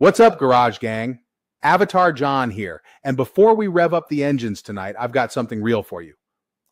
What's up, Garage Gang? Avatar John here, and before we rev up the engines tonight, I've got something real for you.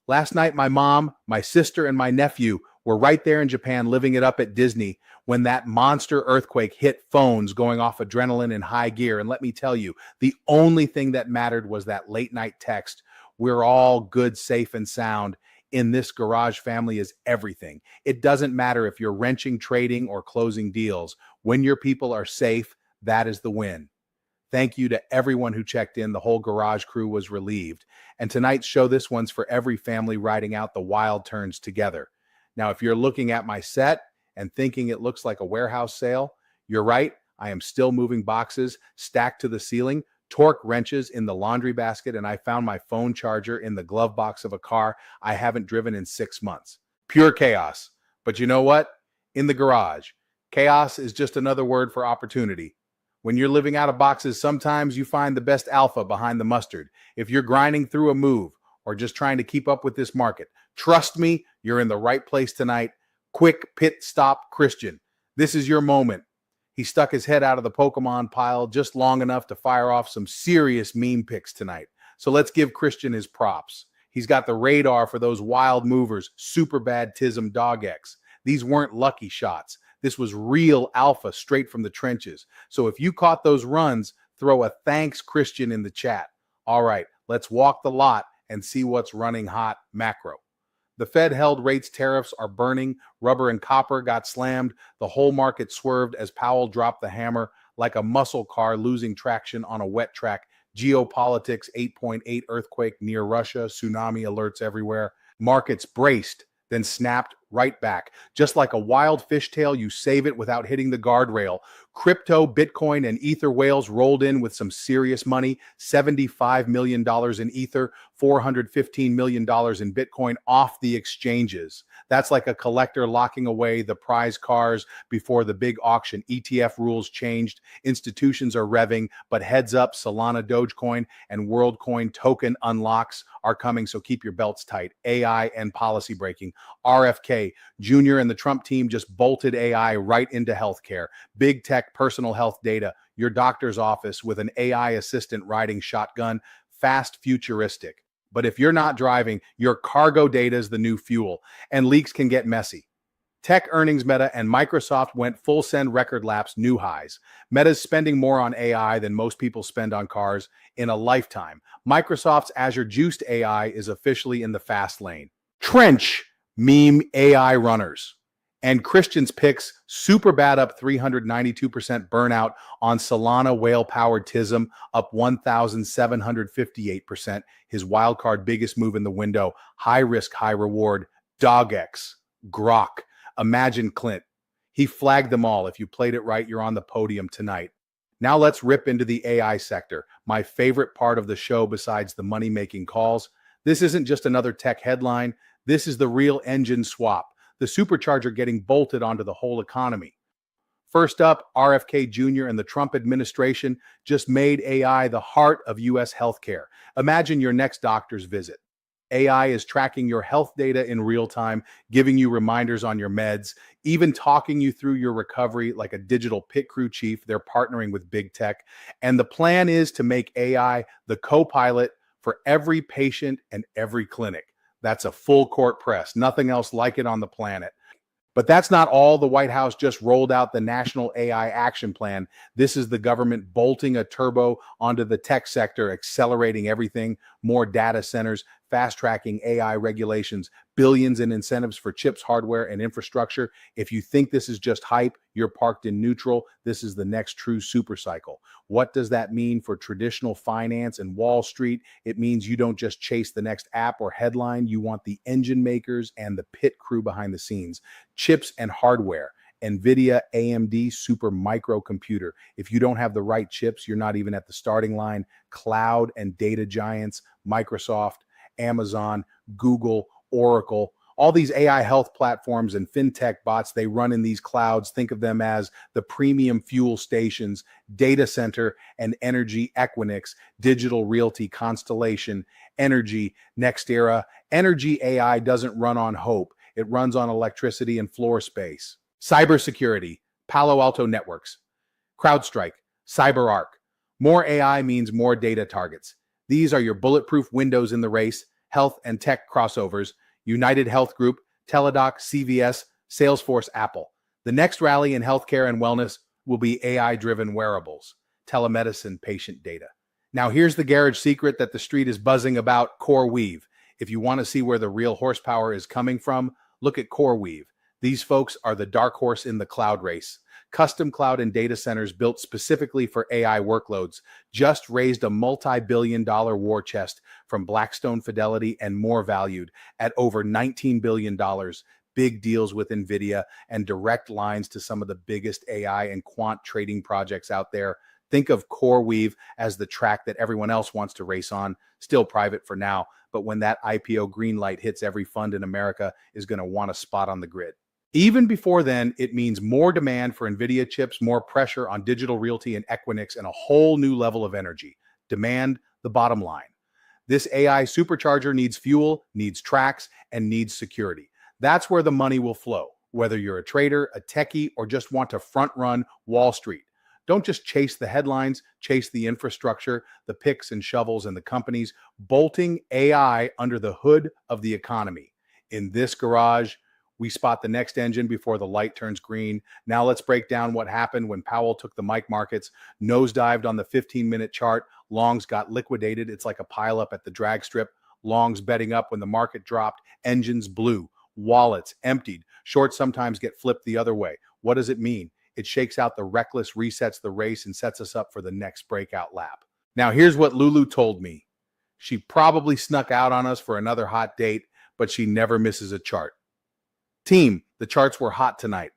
Last night, my mom, my sister, and my nephew were right there in Japan living it up at Disney when that monster earthquake hit phones going off adrenaline in high gear. And let me tell you, the only thing that mattered was that late night text. We're all good, safe, and sound. In this garage family is everything. It doesn't matter if you're wrenching, trading, or closing deals. When your people are safe, that is the win. Thank you to everyone who checked in. The whole garage crew was relieved. And tonight's show, this one's for every family riding out the wild turns together. Now, if you're looking at my set and thinking it looks like a warehouse sale, you're right. I am still moving boxes stacked to the ceiling, torque wrenches in the laundry basket, and I found my phone charger in the glove box of a car I haven't driven in 6 months. Pure chaos. But you know what? In the garage, chaos is just another word for opportunity. When you're living out of boxes, sometimes you find the best alpha behind the mustard. If you're grinding through a move or just trying to keep up with this market, trust me, you're in the right place tonight. Quick pit stop Christian. This is your moment. He stuck his head out of the Pokemon pile just long enough to fire off some serious meme pics tonight. So let's give Christian his props. He's got the radar for those wild movers, super bad Tism Dog X. These weren't lucky shots. This was real alpha straight from the trenches. So if you caught those runs, throw a thanks Christian in the chat. All right, let's walk the lot and see what's running hot macro. The Fed held rates, tariffs are burning, rubber and copper got slammed, the whole market swerved as Powell dropped the hammer like a muscle car losing traction on a wet track. Geopolitics, 8.8 earthquake near Russia, tsunami alerts everywhere. Markets braced, then snapped right back. Just like a wild fishtail, you save it without hitting the guardrail. Crypto, Bitcoin, and Ether whales rolled in with some serious money. $75 million in Ether, $415 million in Bitcoin off the exchanges. That's like a collector locking away the prize cars before the big auction. ETF rules changed. Institutions are revving, but heads up, Solana, Dogecoin, and WorldCoin token unlocks are coming, so keep your belts tight. AI and policy breaking. RFK Junior and the Trump team just bolted AI right into healthcare. Big tech personal health data. Your doctor's office with an AI assistant riding shotgun. Fast, futuristic. But if you're not driving, your cargo data is the new fuel, and leaks can get messy. Tech earnings, Meta and Microsoft went full send record laps, new highs. Meta's spending more on AI than most people spend on cars in a lifetime. Microsoft's Azure Juiced AI is officially in the fast lane. Trench meme AI runners. And Christian's picks, super bad up 392% burnout on Solana whale-powered Tism, up 1,758%. His wildcard biggest move in the window, high risk, high reward, DogX, Grok, Imagine Clint. He flagged them all. If you played it right, you're on the podium tonight. Now let's rip into the AI sector, my favorite part of the show besides the money-making calls. This isn't just another tech headline. This is the real engine swap, the supercharger getting bolted onto the whole economy. First up, RFK Junior and the Trump administration just made AI the heart of U.S. healthcare. Imagine your next doctor's visit. AI is tracking your health data in real time, giving you reminders on your meds, even talking you through your recovery like a digital pit crew chief. They're partnering with big tech. And the plan is to make AI the co-pilot for every patient and every clinic. That's a full court press. Nothing else like it on the planet. But that's not all. The White House just rolled out the National AI Action Plan. This is the government bolting a turbo onto the tech sector, accelerating everything, more data centers, fast-tracking AI regulations, billions in incentives for chips, hardware, and infrastructure. If you think this is just hype, you're parked in neutral. This is the next true supercycle. What does that mean for traditional finance and Wall Street? It means you don't just chase the next app or headline. You want the engine makers and the pit crew behind the scenes. Chips and hardware. Nvidia, AMD, super microcomputer. If you don't have the right chips, you're not even at the starting line. Cloud and data giants, Microsoft, Amazon, Google, Oracle, all these AI health platforms and fintech bots, they run in these clouds. Think of them as the premium fuel stations, data center and energy, Equinix, digital realty, Constellation, energy, NextEra. Energy AI doesn't run on hope. It runs on electricity and floor space. Cybersecurity, Palo Alto Networks, CrowdStrike, CyberArk. More AI means more data targets. These are your bulletproof windows in the race: health and tech crossovers, United Health Group, Teladoc, CVS, Salesforce, Apple. The next rally in healthcare and wellness will be AI-driven wearables, telemedicine, patient data. Now here's the garage secret that the street is buzzing about: CoreWeave. If you want to see where the real horsepower is coming from, look at CoreWeave. These folks are the dark horse in the cloud race. Custom cloud and data centers built specifically for AI workloads just raised a multi-billion-dollar war chest from Blackstone, Fidelity, and more, valued at over $19 billion. Big deals with Nvidia and direct lines to some of the biggest AI and quant trading projects out there. Think of CoreWeave as the track that everyone else wants to race on, still private for now, but when that IPO green light hits, every fund in America is going to want a spot on the grid. Even before then, it means more demand for Nvidia chips, more pressure on Digital Realty and Equinix, and a whole new level of energy. Demand, the bottom line. This AI supercharger needs fuel, needs tracks, and needs security. That's where the money will flow, whether you're a trader, a techie, or just want to front-run Wall Street. Don't just chase the headlines, chase the infrastructure, the picks and shovels, and the companies bolting AI under the hood of the economy. In this garage, we spot the next engine before the light turns green. Now let's break down what happened when Powell took the mic markets, nosedived on the 15-minute chart. Longs got liquidated. It's like a pileup at the drag strip. Longs betting up when the market dropped. Engines blew. Wallets emptied. Shorts sometimes get flipped the other way. What does it mean? It shakes out the reckless, resets the race, and sets us up for the next breakout lap. Now here's what Lulu told me. She probably snuck out on us for another hot date, but she never misses a chart. Team, the charts were hot tonight.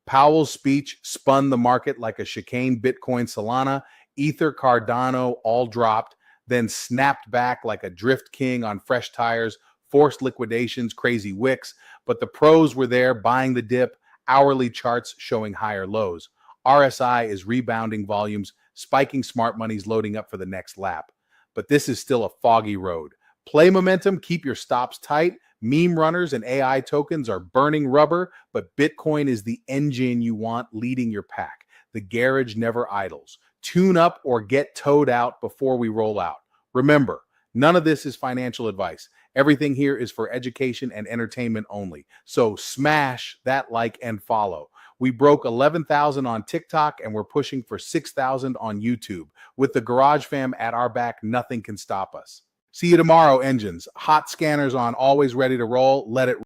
Powell's speech spun the market like a chicane. Bitcoin, Solana, Ether, Cardano all dropped, then snapped back like a drift king on fresh tires, forced liquidations, crazy wicks. But the pros were there buying the dip, hourly charts showing higher lows. RSI is rebounding volumes, spiking smart money's loading up for the next lap. But this is still a foggy road. Play momentum, keep your stops tight. Meme runners and AI tokens are burning rubber, but Bitcoin is the engine you want leading your pack. The garage never idles. Tune up or get towed out before we roll out. Remember, none of this is financial advice. Everything here is for education and entertainment only. So smash that like and follow. We broke 11,000 on TikTok and we're pushing for 6,000 on YouTube. With the Garage Fam at our back, nothing can stop us. See you tomorrow, engines. Hot scanners on, always ready to roll. Let it